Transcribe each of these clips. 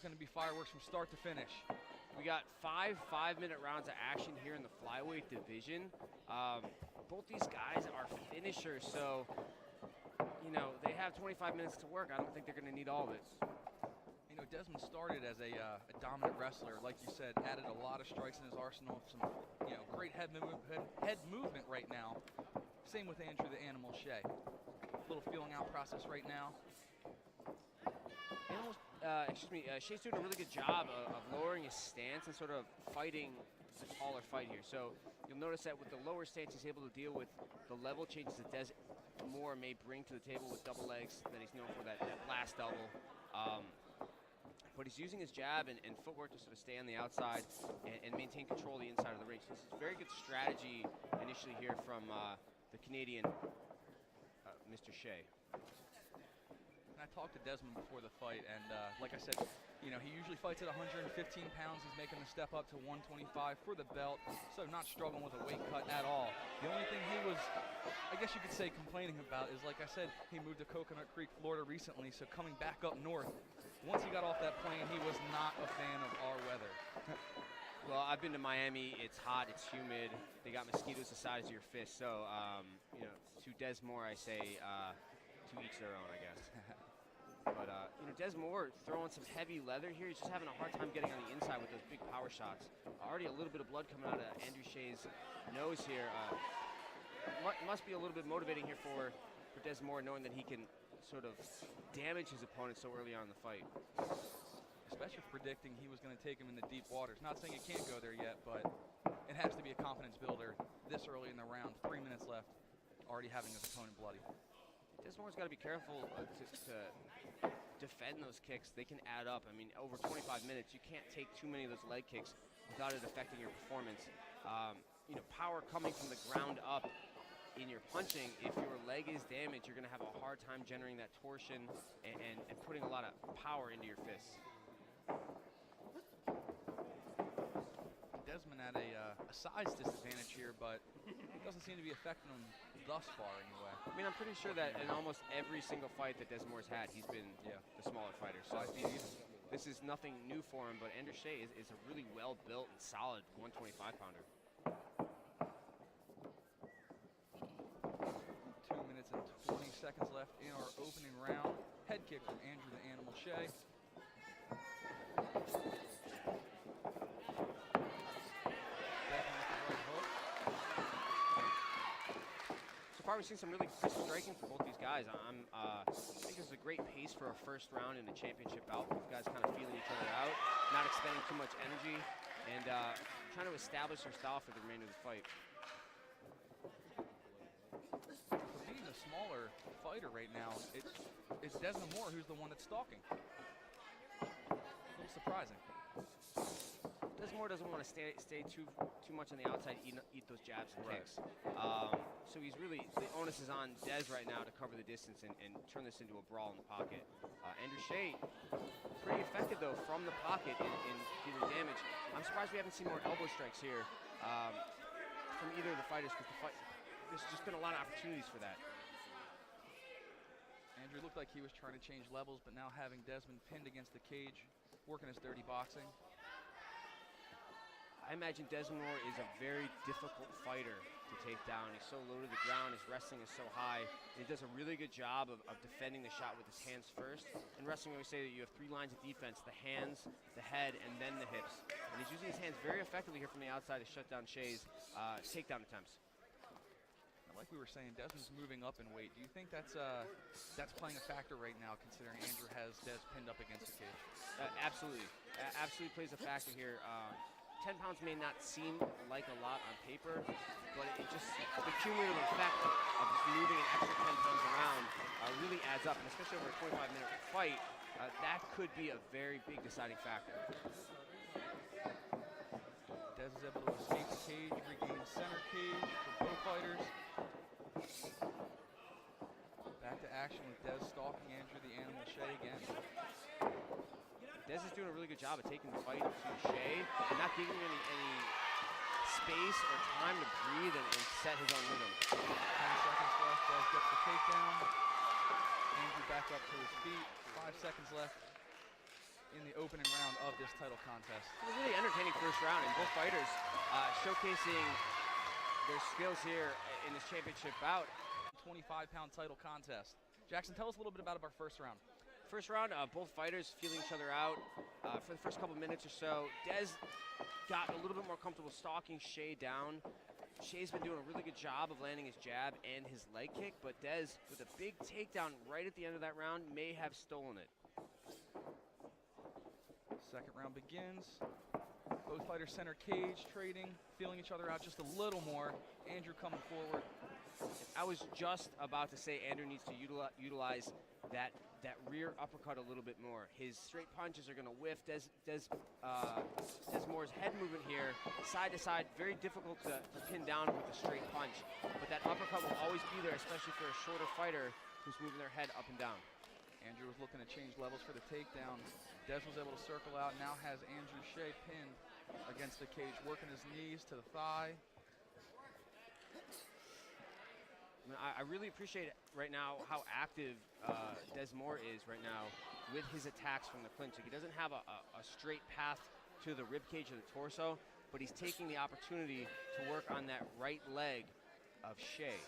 going to be fireworks from start to finish. We got 5 5-minute rounds of action here in the flyweight division. Both these guys are finishers, so you know they have 25 minutes to work. I don't think they're going to need all of it. You know, Desmond started as a dominant wrestler, like you said, added a lot of strikes in his arsenal, some great head movement right now. Same with Andrew the Animal Shea. Little feeling out process right now. Shea's doing a really good job of lowering his stance and sort of fighting a taller fight here. So you'll notice that with the lower stance, he's able to deal with the level changes that Des Moore may bring to the table with double legs that he's known for, that blast double. But he's using his jab and footwork to sort of stay on the outside and maintain control of the inside of the ring. So this is a very good strategy initially here from the Canadian, Mr. Shea. And I talked to Desmond before the fight, and like I said, he usually fights at 115 pounds. He's making the step up to 125 for the belt, so not struggling with a weight cut at all. The only thing he was, I guess you could say, complaining about is, like I said, he moved to Coconut Creek, Florida recently, so coming back up north, once he got off that plane, he was not a fan of our weather. Well, I've been to Miami. It's hot, it's humid. They got mosquitoes the size of your fist. So, to Des Moore, I say to each their own, I guess. But, Des Moore throwing some heavy leather here. He's just having a hard time getting on the inside with those big power shots. Already a little bit of blood coming out of Andrew Shea's nose here. Must be a little bit motivating here for Des Moore, knowing that he can sort of damage his opponent so early on in the fight. Especially predicting he was going to take him into deep waters. Not saying it can't go there yet, but it has to be a confidence builder this early in the round. 3 minutes left, already having his opponent bloody. Des Moore's got to be careful to defend those kicks. They can add up. I mean, over 25 minutes, you can't take too many of those leg kicks without it affecting your performance. Power coming from the ground up in your punching, if your leg is damaged, you're going to have a hard time generating that torsion and putting a lot of power into your fists. Desmond at a size disadvantage here, but it doesn't seem to be affecting him thus far anyway. I mean, I'm pretty sure that in almost every single fight that Des Moore's had, he's been the smaller fighter. So this is nothing new for him, but Andrew Shea is a really well-built and solid 125-pounder. 2 minutes and 20 seconds left in our opening round. Head kick from Andrew the Animal Shea. So far, we've seen some really crisp striking for both these guys. I think this is a great pace for a first round in a championship bout. Both guys kind of feeling each other out, not expending too much energy, and trying to establish their style for the remainder of the fight. For being a smaller fighter right now, it's Desmond Moore who's the one that's stalking. A little surprising. Des Moore doesn't want to stay too much on the outside, eat those jabs and kicks. So he's really, the onus is on Des right now to cover the distance and turn this into a brawl in the pocket. Andrew Shea, pretty effective though from the pocket in dealing damage. I'm surprised we haven't seen more elbow strikes here from either of the fighters, because there's just been a lot of opportunities for that. Andrew looked like he was trying to change levels, but now having Desmond pinned against the cage, working his dirty boxing. I imagine Desmond Moore is a very difficult fighter to take down. He's so low to the ground, his wrestling is so high. He does a really good job of defending the shot with his hands first. In wrestling, we always say that you have 3 lines of defense: the hands, the head, and then the hips. And he's using his hands very effectively here from the outside to shut down Shea's takedown attempts. Like we were saying, Desmond's moving up in weight. Do you think that's playing a factor right now, considering Andrew has Des pinned up against the cage? Absolutely. Absolutely plays a factor here. 10 pounds may not seem like a lot on paper, but it just, the cumulative effect of just moving an extra 10 pounds around really adds up, and especially over a 25-minute fight, that could be a very big deciding factor. Des is able to escape the cage, regain center cage for both fighters. Back to action with Des stalking Andrew the Animal Shea again. Des is doing a really good job of taking the fight to Shea and not giving him any space or time to breathe and set his own rhythm. 10 seconds left. Des gets the takedown. Andrew back up to his feet. 5 seconds left. in the opening round of this title contest. It was a really entertaining first round, and both fighters showcasing their skills here in this championship bout. 25-pound title contest. Jackson, tell us a little bit about our first round. First round, both fighters feeling each other out for the first couple minutes or so. Dez got a little bit more comfortable stalking Shea down. Shea's been doing a really good job of landing his jab and his leg kick, but Dez, with a big takedown right at the end of that round, may have stolen it. Second round begins. Both fighters center cage, trading, feeling each other out just a little more. Andrew coming forward. I was just about to say Andrew needs to utilize that rear uppercut a little bit more. His straight punches are going to whiff. Des Moore's head movement here, side to side, very difficult to pin down with a straight punch. But that uppercut will always be there, especially for a shorter fighter who's moving their head up and down. Andrew was looking to change levels for the takedown. Des was able to circle out, now has Andrew Shea pinned against the cage, working his knees to the thigh. I really appreciate right now how active Des Moore is right now with his attacks from the clinch. Like, he doesn't have a straight path to the rib cage or the torso, but he's taking the opportunity to work on that right leg of Shea.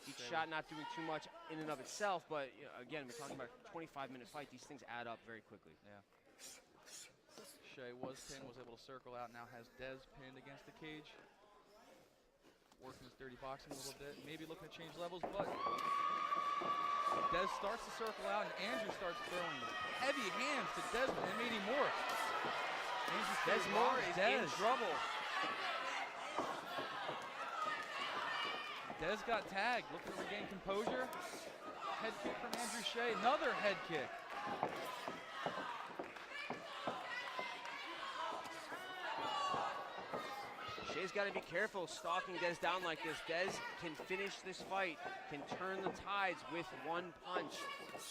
Each shot not doing too much in and of itself, but you know, again, we're talking about a 25-minute fight. These things add up very quickly. Yeah. Shea was pinned, was able to circle out, now has Des pinned against the cage. Working his dirty boxing a little bit, maybe looking to change levels, but Des starts to circle out, and Andrew starts throwing heavy hands to Desmond and maybe more. Des Moore is in trouble. Des got tagged, looking to regain composure. Head kick from Andrew Shea, another head kick. Shea's got to be careful stalking Des down like this. Des can finish this fight, can turn the tides with one punch.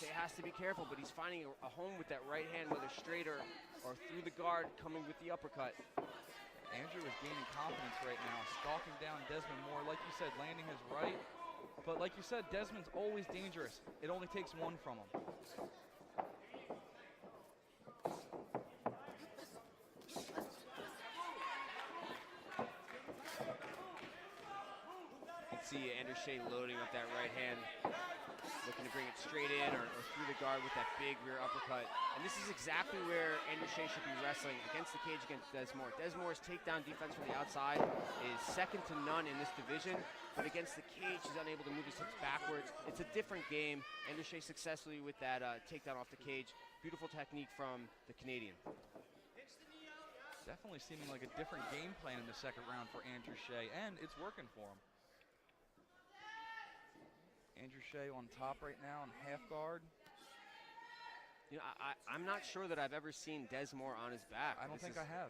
Shea has to be careful, but he's finding a home with that right hand, whether straight or through the guard, coming with the uppercut. Andrew is gaining confidence right now, stalking down Desmond Moore, like you said, landing his right. But like you said, Desmond's always dangerous. It only takes one from him. See Andrew Shea loading up that right hand, looking to bring it straight in or through the guard with that big rear uppercut. And this is exactly where Andrew Shea should be wrestling, against the cage against Des Moore. Des Moore's takedown defense from the outside is second to none in this division, but against the cage, he's unable to move his hips backwards. It's a different game. Andrew Shea successfully with that takedown off the cage. Beautiful technique from the Canadian. Definitely seeming like a different game plan in the second round for Andrew Shea, and it's working for him. Andrew Shea on top right now in half guard. You know, I'm not sure that I've ever seen Des Moore on his back. I don't think I have.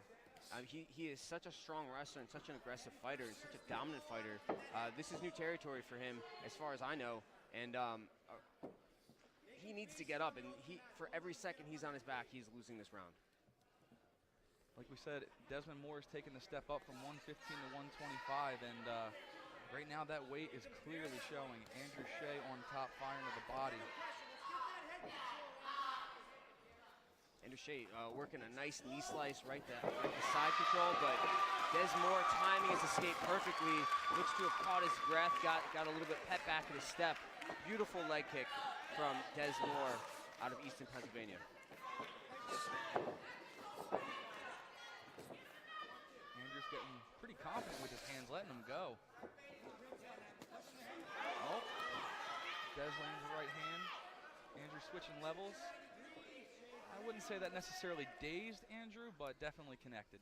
He is such a strong wrestler and such an aggressive fighter and such a dominant fighter. This is new territory for him, as far as I know. And he needs to get up. And for every second he's on his back, he's losing this round. Like we said, Desmond Moore is taking the step up from 115 to 125, and right now that weight is clearly showing. Andrew Shea on top, firing to the body. Andrew Shea working a nice knee slice right to side control, but Des Moore timing his escape perfectly. Looks to have caught his breath, got a little bit pet back in his step. Beautiful leg kick from Des Moore out of Easton, Pennsylvania. Andrew's getting pretty confident with his hands, letting them go. Oh, Des lands the right hand. Andrew switching levels. I wouldn't say that necessarily dazed Andrew, but definitely connected.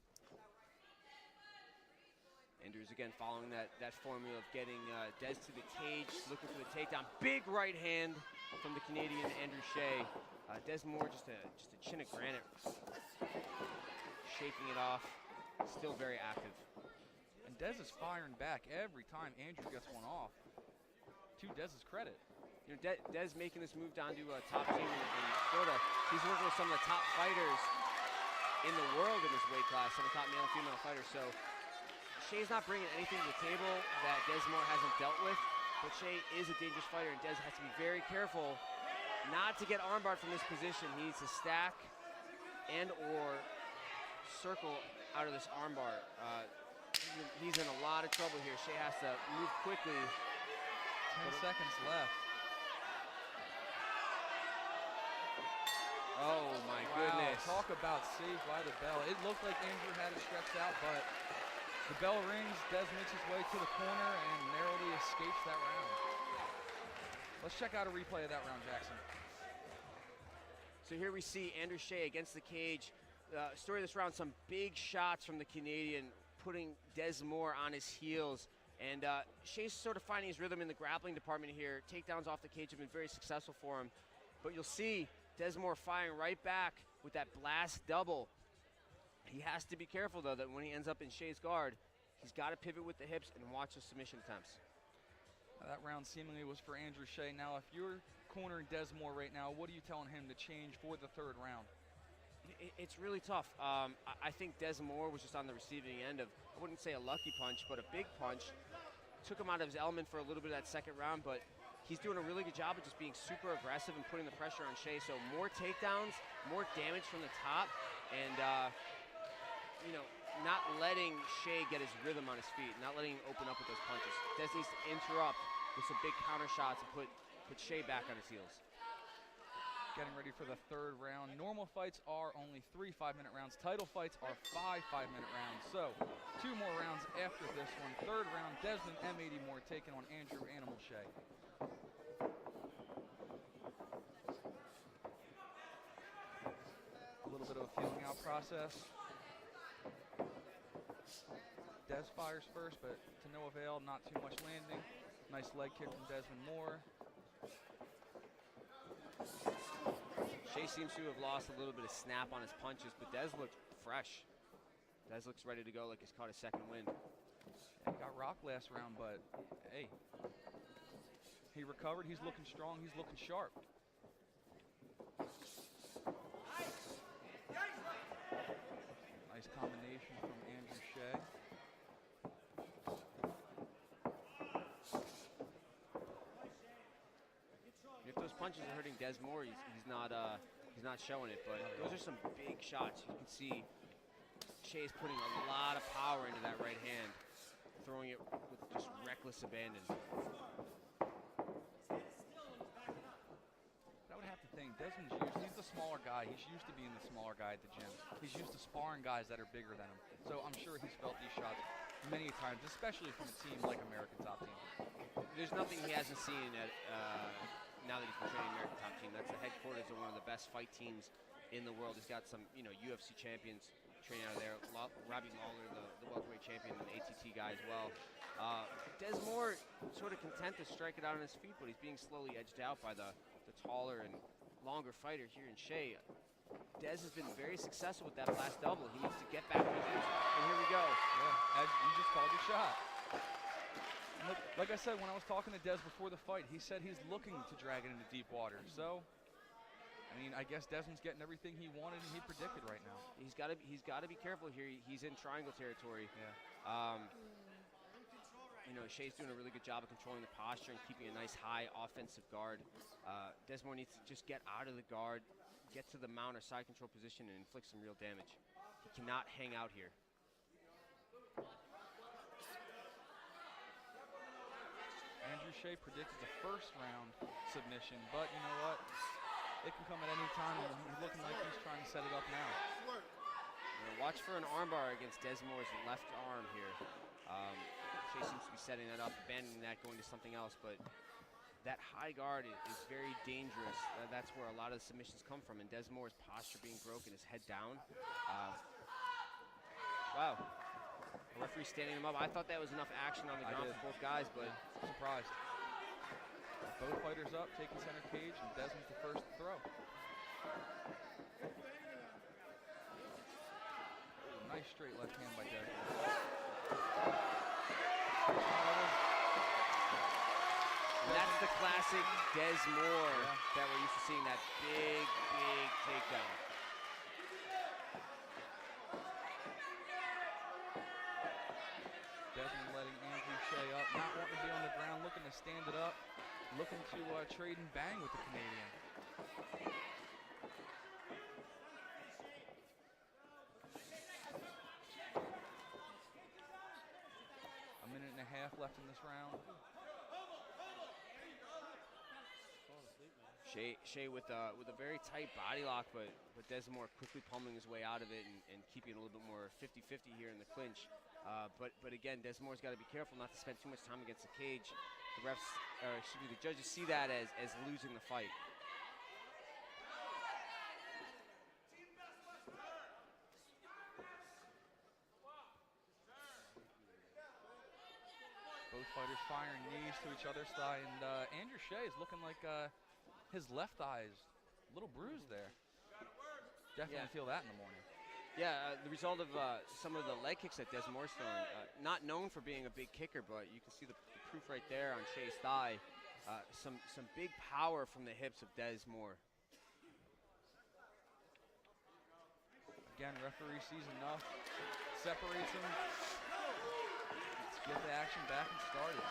Andrew's again following that formula of getting Des to the cage, looking for the takedown. Big right hand from the Canadian Andrew Shea. Des Moore just a chin of granite, shaking it off. Still very active. And Des is firing back every time Andrew gets one off. To Dez's credit. You know, Des making this move down to a top team in Florida. He's working with some of the top fighters in the world in this weight class, some of the top male and female fighters. So Shea's not bringing anything to the table that Des Moore hasn't dealt with, but Shea is a dangerous fighter, and Des has to be very careful not to get armbarred from this position. He needs to stack and or circle out of this armbar. He's in a lot of trouble here. Cseh has to move quickly. 10 seconds left. Oh my goodness. Talk about saved by the bell. It looked like Andrew had it stretched out, but the bell rings. Des makes his way to the corner and narrowly escapes that round. Let's check out a replay of that round, Jackson. So here we see Andrew Cseh against the cage. Story of this round, some big shots from the Canadian, putting Des Moore on his heels. And Cseh's sort of finding his rhythm in the grappling department here. Takedowns off the cage have been very successful for him. But you'll see Des Moore firing right back with that blast double. He has to be careful, though, that when he ends up in Cseh's guard, he's got to pivot with the hips and watch the submission attempts. That round seemingly was for Andrew Cseh. Now, if you're cornering Des Moore right now, what are you telling him to change for the third round? It's really tough. I think Des Moore was just on the receiving end of, I wouldn't say a lucky punch, but a big punch. Took him out of his element for a little bit of that second round, but he's doing a really good job of just being super aggressive and putting the pressure on Cseh. So more takedowns, more damage from the top, and not letting Cseh get his rhythm on his feet, not letting him open up with those punches. Des needs to interrupt with some big counter shots and put Cseh back on his heels. Getting ready for the third round. Normal fights are only 3 5-minute rounds. Title fights are 5 5-minute rounds. So 2 more rounds after this one. Third round, Desmond M80 Moore taking on Andrew Animal Cseh. A little bit of a feeling out process. Des fires first, but to no avail, not too much landing. Nice leg kick from Desmond Moore. Cseh seems to have lost a little bit of snap on his punches, but Des looked fresh. Des looks ready to go like he's caught a second wind. Yeah, he got rocked last round, but hey, he recovered. He's looking strong. He's looking sharp. Nice combination from Andrew Cseh. If those punches are hurting Des Moore, he's not showing it. But those are some big shots. You can see Cseh's putting a lot of power into that right hand, throwing it with just reckless abandon. I would have to think Desmond's he's the smaller guy. He's used to being the smaller guy at the gym. He's used to sparring guys that are bigger than him. So I'm sure he's felt these shots many times, especially from a team like American Top Team. There's nothing he hasn't seen at now that he's been training American Top Team. That's the headquarters of one of the best fight teams in the world. He's got some, UFC champions training out of there. Robbie Lawler, the welterweight champion, and the ATT guy as well. Des Moore sort of content to strike it out on his feet, but he's being slowly edged out by the taller and longer fighter here in Cseh. Des has been very successful with that last double. He needs to get back to his and here we go. Yeah, you just called your shot. Look, like I said, when I was talking to Des before the fight, he said he's looking to drag it into deep water. So, I guess Desmond's getting everything he wanted and he predicted right now. He's got to be careful here. He's in triangle territory. Yeah. Cseh's doing a really good job of controlling the posture and keeping a nice high offensive guard. Des Moore needs to just get out of the guard, get to the mount or side control position, and inflict some real damage. He cannot hang out here. Andrew Cseh predicted the first round submission, but you know what? It can come at any time, and he's looking like he's trying to set it up now. Watch for an armbar against Des Moore's left arm here. Cseh seems to be setting that up, abandoning that, going to something else, but that high guard is very dangerous. That's where a lot of the submissions come from, and Des Moore's posture being broken, his head down. Wow. The referee standing him up. I thought that was enough action on the ground for both guys, but surprised. Both fighters up, taking center cage, and Desmond's the first to throw. Nice straight left hand by Desmond. And that's the classic Des Moore that we're used to seeing, that big, big takedown. Desmond letting Andrew Cseh up, not wanting to be on the ground, looking to stand it up, looking to trade and bang with the Canadian. A minute and a half left in this round. Shea with a very tight body lock, but Desmore quickly pummeling his way out of it and keeping it a little bit more 50-50 here in the clinch. But again, Desmore's got to be careful not to spend too much time against the cage. The refs, or excuse me, the judges see that as losing the fight. Both fighters firing knees to each other's thigh, and Andrew Shea is looking like his left eye is a little bruised there. Definitely feel that in the morning. Yeah, the result of some of the leg kicks that Desmore's throwing. Not known for being a big kicker, but you can see the proof right there on Shea's thigh. Some big power from the hips of Desmore. Again, referee sees enough, separates him. Let's get the action back and started.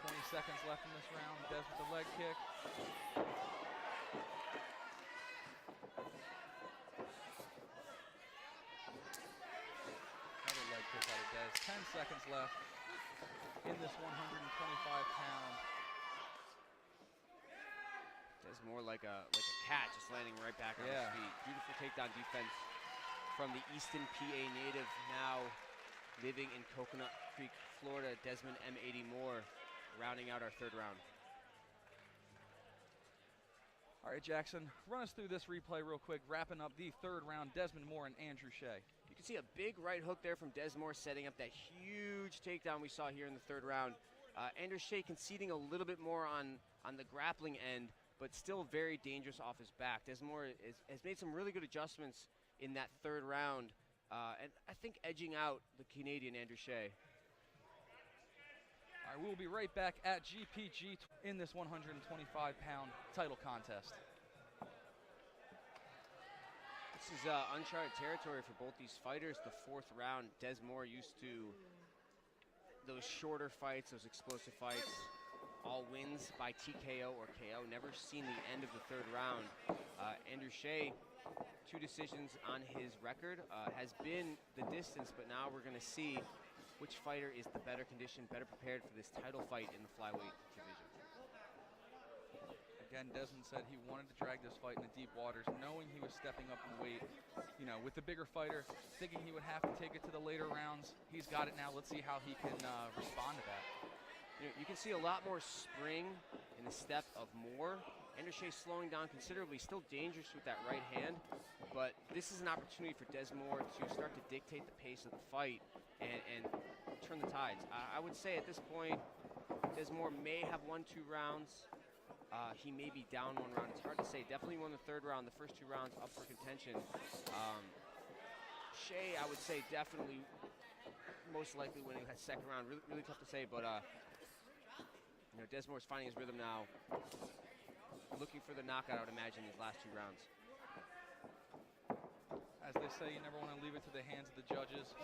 20 seconds left in this round. Des with the leg kick. Another leg kick out of Des. 10 seconds left in this 125-pound. Desmore like a cat, just landing right back on his feet. Beautiful takedown defense from the Easton, PA native, now living in Coconut Creek, Florida, Desmond M80 Moore, rounding out our third round. All right, Jackson, run us through this replay real quick, wrapping up the third round, Desmond Moore and Andrew Shea. You can see a big right hook there from Desmore, setting up that huge takedown we saw here in the third round. Andrew Shea conceding a little bit more on the grappling end, but still very dangerous off his back. Desmore has made some really good adjustments in that third round, and I think edging out the Canadian Andrew Shea. All right, we'll be right back at GPG in this 125-pound title contest. This is uncharted territory for both these fighters. The fourth round, Desmore used to those shorter fights, those explosive fights, all wins by TKO or KO. Never seen the end of the third round. Andrew Shea, 2 decisions on his record, has been the distance, but now we're going to see which fighter is the better conditioned, better prepared for this title fight in the flyweight division. Again, Desmond said he wanted to drag this fight in the deep waters, knowing he was stepping up in weight. You know, with the bigger fighter, thinking he would have to take it to the later rounds. He's got it now. Let's see how he can respond to that. You can see a lot more spring in the step of Moore. Andrew Shea slowing down considerably, still dangerous with that right hand, but this is an opportunity for Desmore to start to dictate the pace of the fight and turn the tides. I would say at this point, Desmore may have won 2 rounds. He may be down 1 round. It's hard to say. Definitely won the third round. The first 2 rounds up for contention. Shea, I would say, definitely most likely winning that second round. Really, really tough to say, but you know, Desmore's finding his rhythm now. Looking for the knockout, I would imagine, these last 2 rounds. As they say, you never want to leave it to the hands of the judges.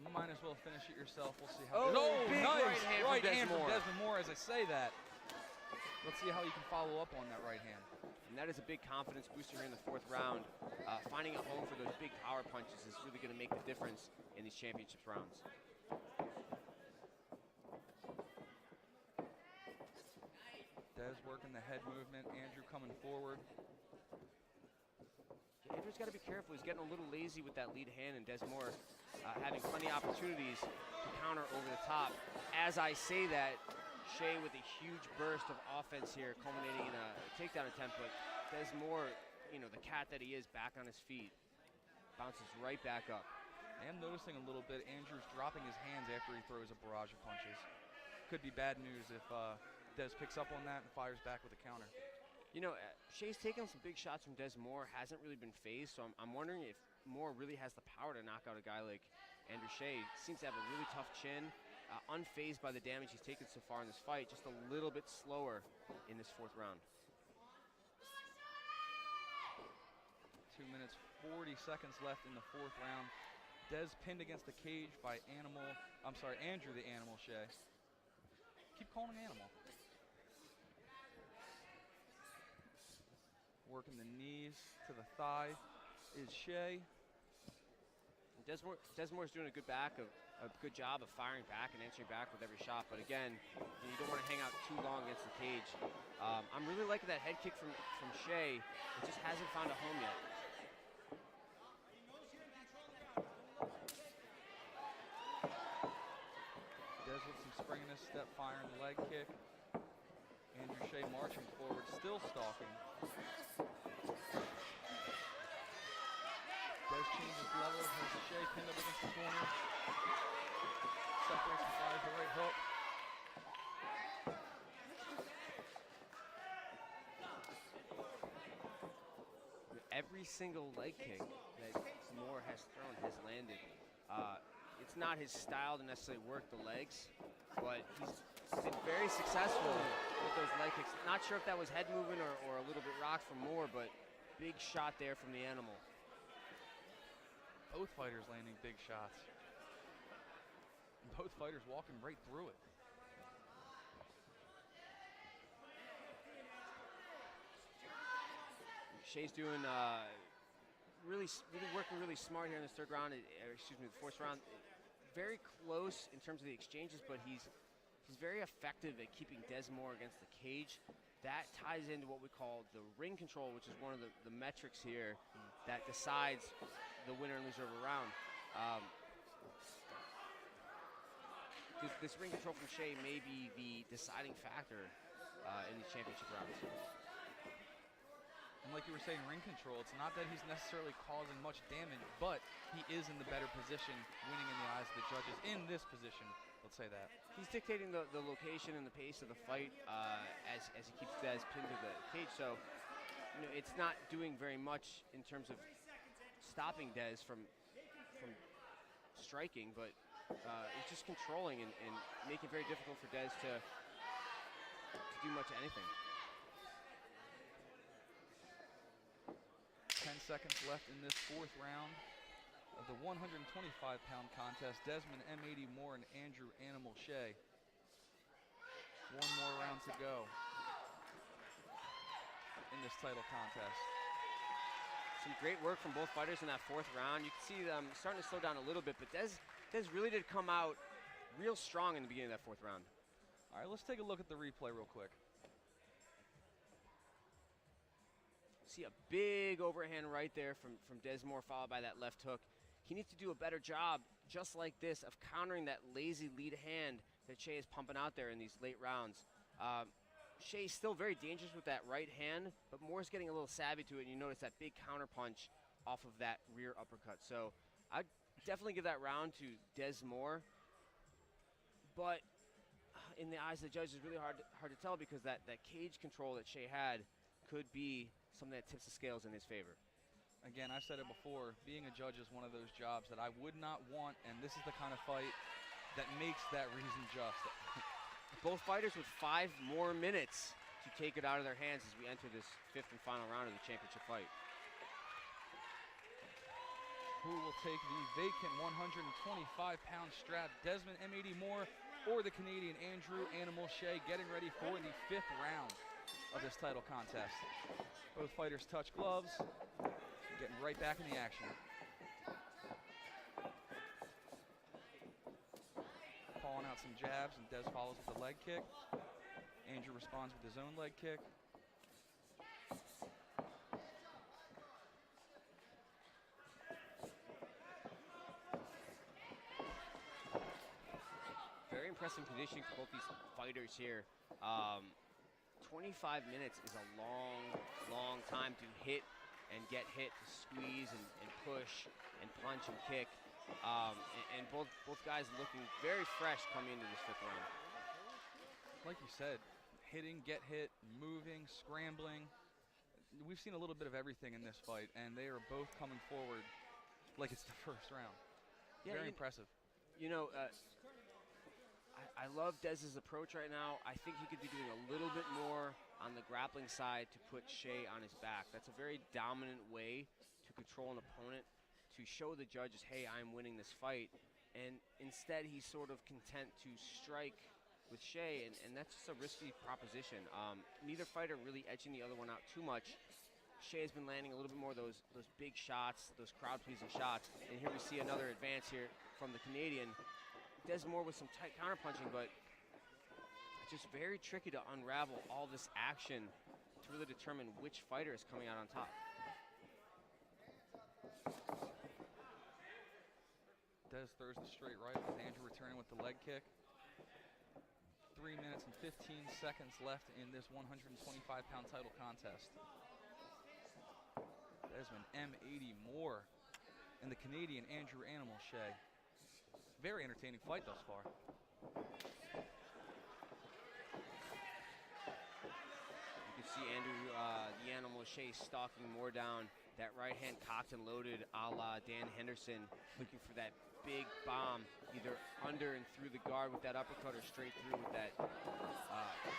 Might as well finish it yourself. We'll see how. Big Nice right hand from Desmond Moore. As I say that, let's see how you can follow up on that right hand. And that is a big confidence booster here in the 4th round. Finding a home for those big power punches is really going to make the difference in these championship rounds. Des working the head movement. Andrew coming forward. Andrew's got to be careful. He's getting a little lazy with that lead hand, and Desmore having plenty of opportunities to counter over the top. As I say that, Shea with a huge burst of offense here, culminating in a takedown attempt, but Desmore, you know, the cat that he is, back on his feet, bounces right back up. I am noticing a little bit Andrew's dropping his hands after he throws a barrage of punches. Could be bad news if Des picks up on that and fires back with a counter. You know, Shea's taken some big shots from Desmore, hasn't really been phased, so I'm wondering if Moore really has the power to knock out a guy like Andrew Shea. Seems to have a really tough chin, unfazed by the damage he's taken so far in this fight, just a little bit slower in this 4th round. 2 minutes, 40 seconds left in the 4th round. Des pinned against the cage by Andrew the Animal Shea. keep calling an animal. Working the knees to the thigh is Shea. Desmore's doing a good job of firing back and answering back with every shot. But again, you don't want to hang out too long against the cage. I'm really liking that head kick from Shea. It just hasn't found a home yet. Des with some spring in his step, firing the leg kick. Andrew Shea marching forward, still stalking. Des changes levels, has Shea pinned up against the corner. Separates and fires the right hook. Every single leg kick that Moore has thrown has landed. It's not his style to necessarily work the legs, but he's been very successful with those leg kicks. Not sure if that was head movement or a little bit rocked from Moore, but big shot there from the animal. Both fighters landing big shots. And both fighters walking right through it. Shea's doing really working really smart here in the third round, the fourth round. Very close in terms of the exchanges, but he's very effective at keeping Des Moore against the cage. That ties into what we call the ring control, which is one of the metrics here that decides the winner and loser of a round. This ring control from Shea may be the deciding factor in these championship rounds. And like you were saying, ring control, it's not that he's necessarily causing much damage, but he is in the better position, winning in the eyes of the judges in this position. Let's say that. He's dictating the location and the pace of the fight as he keeps Des pinned to the cage. So, it's not doing very much in terms of stopping Des from striking, but it's just controlling and making it very difficult for Des to do much of anything. 10 seconds left in this fourth round of the 125-pound contest. Desmond M80 Moore and Andrew Animal Shea. One more round to go in this title contest. Some great work from both fighters in that fourth round. You can see them starting to slow down a little bit, but Des really did come out real strong in the beginning of that fourth round. All right, let's take a look at the replay real quick. See a big overhand right there from Des Moore, followed by that left hook. He needs to do a better job, just like this, of countering that lazy lead hand that Shea is pumping out there in these late rounds. Shea's still very dangerous with that right hand, but Moore's getting a little savvy to it, and you notice that big counter punch off of that rear uppercut. So I'd definitely give that round to Des Moore, but in the eyes of the judge, it's really hard to tell because that cage control that Shea had could be something that tips the scales in his favor. Again, I've said it before, being a judge is one of those jobs that I would not want, and this is the kind of fight that makes that reason just. Both fighters with 5 more minutes to take it out of their hands as we enter this fifth and final round of the championship fight. Who will take the vacant 125-pound strap, Desmond M80 Moore or the Canadian Andrew Animal Shea, getting ready for the fifth round of this title contest. Both fighters touch gloves, getting right back in the action. Calling out some jabs, and Des follows with the leg kick. Andrew responds with his own leg kick. Very impressive conditioning for both these fighters here. 25 minutes is a long time to hit and get hit, to squeeze and push and punch and kick. And both guys looking very fresh coming into this fifth round. Like you said, hitting, get hit, moving, scrambling. We've seen a little bit of everything in this fight, and they are both coming forward like it's the first round. Yeah, very impressive. I love Dez's approach right now. I think he could be doing a little bit more on the grappling side to put Shea on his back. That's a very dominant way to control an opponent, to show the judges, hey, I'm winning this fight. And instead, he's sort of content to strike with Shea, and that's just a risky proposition. Neither fighter really edging the other one out too much. Shea has been landing a little bit more of those big shots, those crowd-pleasing shots, and here we see another advance here from the Canadian. Des Moore with some tight counterpunching, but it's just very tricky to unravel all this action to really determine which fighter is coming out on top. Des throws the straight right with Andrew returning with the leg kick. 3 minutes and 15 seconds left in this 125-pound title contest. Desmond M80 Moore and the Canadian Andrew Animal Shea. Very entertaining fight thus far. You can see Andrew, the Animal Shea, stalking Moore down. That right hand cocked and loaded a la Dan Henderson, looking for that big bomb, either under and through the guard with that uppercut or straight through with that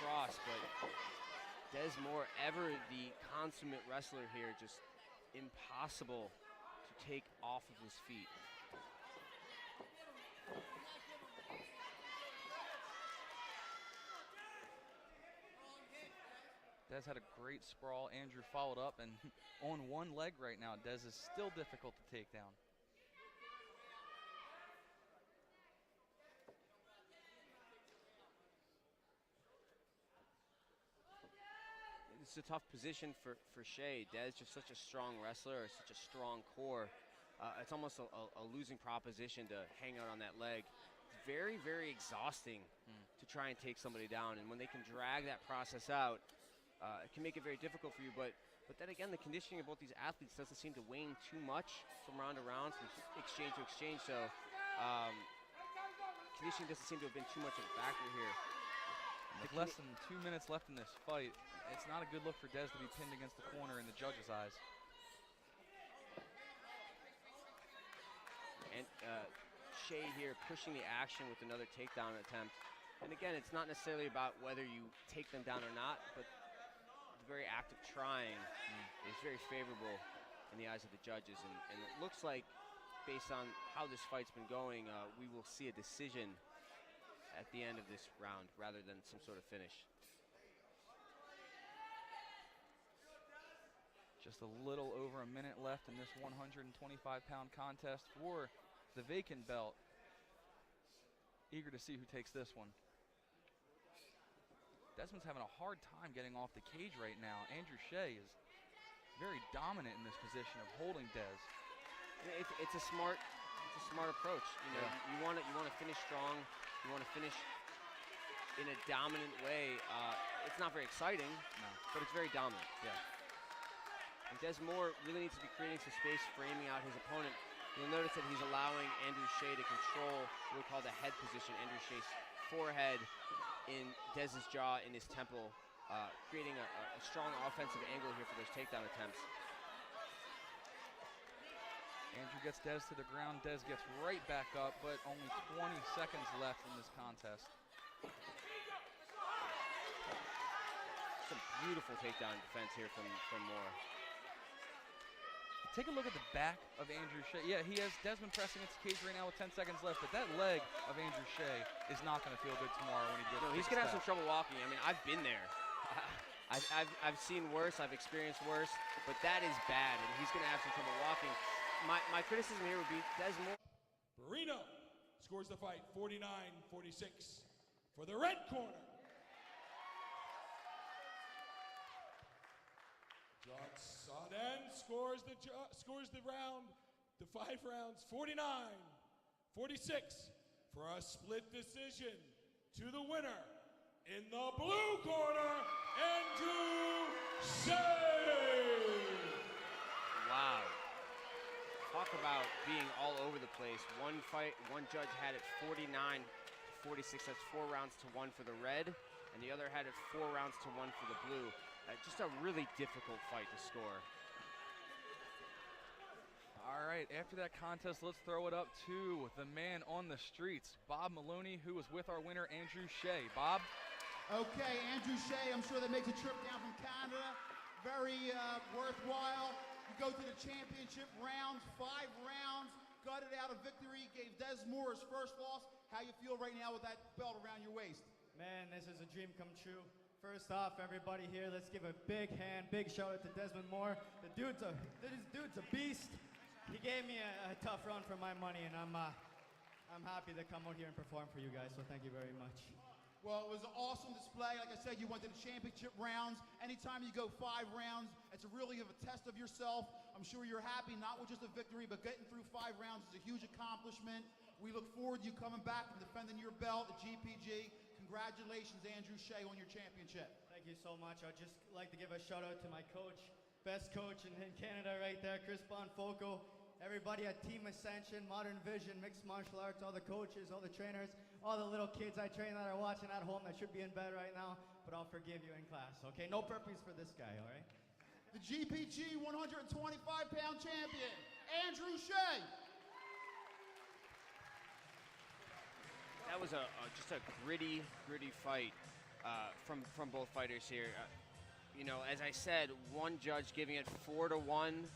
cross. But Des Moore, ever the consummate wrestler here, just impossible to take off of his feet. Des had a great sprawl. Andrew followed up, and on one leg right now, Des is still difficult to take down. It's a tough position for Shea. Des just such a strong wrestler, such a strong core. It's almost a losing proposition to hang out on that leg. It's very, very exhausting to try and take somebody down. And when they can drag that process out, it can make it very difficult for you. But then again, the conditioning of both these athletes doesn't seem to wane too much from round to round, from exchange to exchange. So conditioning doesn't seem to have been too much of a factor here. With less than 2 minutes left in this fight, it's not a good look for Des to be pinned against the corner in the judge's eyes. And Shea here pushing the action with another takedown attempt. And again, it's not necessarily about whether you take them down or not, but the very act of trying is very favorable in the eyes of the judges. And it looks like, based on how this fight's been going, we will see a decision at the end of this round rather than some sort of finish. Just a little over a minute left in this 125-pound contest for the vacant belt. Eager to see who takes this one. Desmond's having a hard time getting off the cage right now. Andrew Shea is very dominant in this position of holding Des. It's a smart approach. You know, you want to finish strong. You want to finish in a dominant way. It's not very exciting, but it's very dominant. Yeah. And Des Moore really needs to be creating some space, framing out his opponent. You'll notice that he's allowing Andrew Shea to control what we call the head position. Andrew Shea's forehead in Des's jaw, in his temple, creating a strong offensive angle here for those takedown attempts. Andrew gets Des to the ground. Des gets right back up, but only 20 seconds left in this contest. Some beautiful takedown defense here from Moore. Take a look at the back of Andrew Shea. Yeah, he has Desmond pressing into cage right now with 10 seconds left, but that leg of Andrew Shea is not going to feel good tomorrow when he gets. No, he's going to have some trouble walking. I mean, I've been there. I've seen worse. I've experienced worse, but that is bad, and he's going to have some trouble walking. My criticism here would be Des Moore. Barrino scores the fight 49-46 for the red corner. John Sonnen scores the round, the 5 rounds, 49-46 for a split decision to the winner in the blue corner, Andrew Shea. Wow. Talk about being all over the place. One judge had it 49-46. That's 4 rounds to 1 for the red, and the other had it 4 rounds to 1 for the blue. Just a really difficult fight to score. All right, after that contest, let's throw it up to the man on the streets, Bob Maloney, who was with our winner, Andrew Shea. Bob? Okay, Andrew Shea, I'm sure that makes a trip down from Canada. Very worthwhile. You go to the championship rounds, 5 rounds, gutted out a victory, gave Des Moore his first loss. How you feel right now with that belt around your waist? Man, this is a dream come true. First off, everybody here, let's give a big hand, big shout out to Desmond Moore. This dude's a beast. He gave me a tough run for my money, and I'm happy to come out here and perform for you guys. So thank you very much. Well, it was an awesome display. Like I said, you went to the championship rounds. Anytime you go 5 rounds, it's really a test of yourself. I'm sure you're happy, not with just a victory, but getting through 5 rounds is a huge accomplishment. We look forward to you coming back and defending your belt at GPG. Congratulations, Andrew Shea, on your championship. Thank you so much. I'd just like to give a shout out to my coach, best coach in Canada right there, Chris Bonfoco. Everybody at Team Ascension, Modern Vision, Mixed Martial Arts, all the coaches, all the trainers, all the little kids I train that are watching at home that should be in bed right now, but I'll forgive you in class, okay? No burpees for this guy, all right? The GPG 125-pound champion, Andrew Shea. That was just a gritty fight from both fighters here. You know, as I said, one judge giving it 4-1